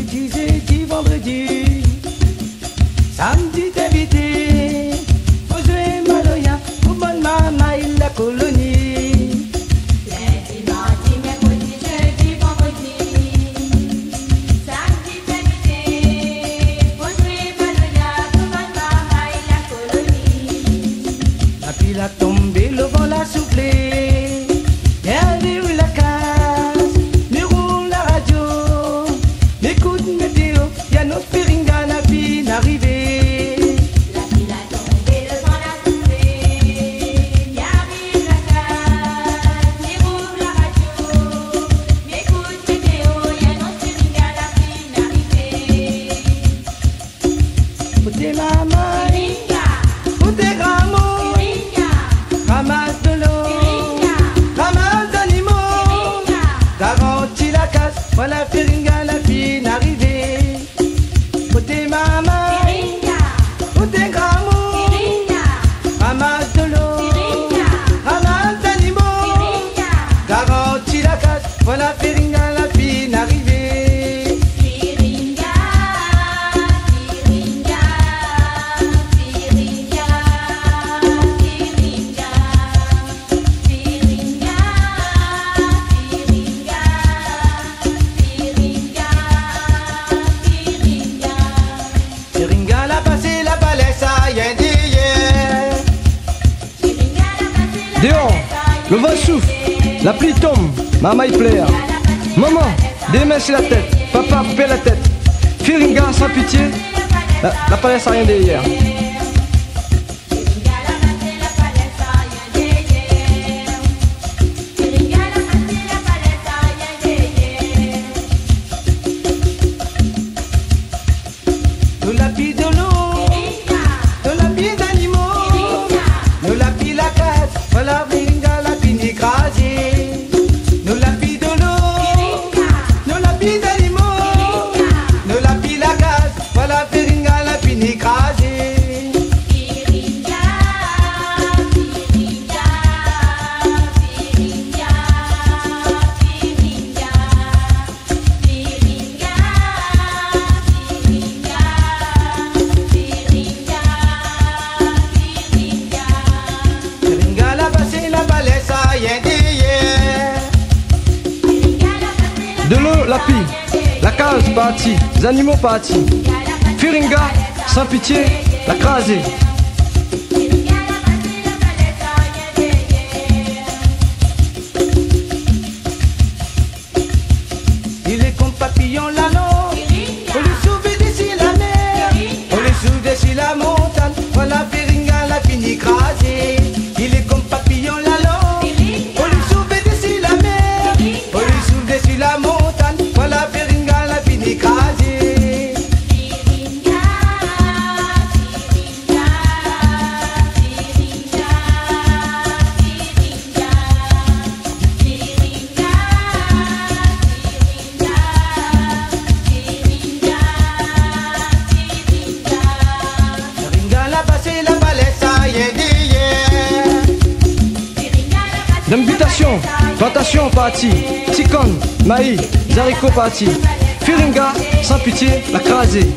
mercredi, jeudi, vendredi, samedi t'invité, faut jouer Maloya, pour bonne maman et la colonie. Lundi, mardi, mercredi, jeudi, vendredi, samedi t'invité, faut jouer Maloya, pour bonne maman et la colonie. La pile a tombé, le vent l'a soufflé, derrière la case, nous roule la radio, m'écoute météo, y'a nos Firinga, la vie n'arrivée. La pile a tombé, le vent l'a soufflé, arrive la case, déroule la radio, m'écoute météo, y'a nos Firinga, la fille n'arrivée. Pour tes mamans, Firinga, pour tes grands-mots, Firinga, ramasse de l'eau, Firinga, ramasse d'animaux, Firinga. garantis la casse, voilà Firinga, la fille n'arrivée. Pour tes mamans, Firinga, pour tes grands-mots, Firinga, ramasse de l'eau, Firinga, ramasse d'animaux, Firinga, garantis la casse, voilà Firinga, la fille n'arrivée. Firinga, Firinga, Firinga, Firinga, Firinga, Firinga, Firinga, Firinga l'a passé la balai, ça y est d'hier. Firinga, la passé la Dehors, le vent souffle, la pluie tombe, maman y pleure. Maman, des mains sur la tête, papa couper la tête. Firinga sans pitié, la palette a rien derrière. Nous la pille de l'eau, nous la pille d'animaux, nous la pille la casse, voilà Firinga, la fille écrasée. Nous la pille de l'eau, nous la pille d'animaux, nous la pille la casse, voilà Firinga, la fille écrasée. Firinga l'a passé la balai, ça y est d'hier. De l'eau, la pille, la case partie, les animaux partis. Firinga sans pitié, la crasée. Il est comme papillon l'anneau, on le sauve d'ici la mer, on le sauve d'ici la montagne, voilà Firinga, la fille écrasée. Il est comme papillon l'anneau, on le sauve d'ici la mer, on le sauve d'ici la montagne, voilà Firinga, la fille écrasée. Firinga l'a passé la balai, ça y est d'hier. L'invitation, plantation partie, ticone, maïs, haricots partis. Firinga sans pitié, la crasée.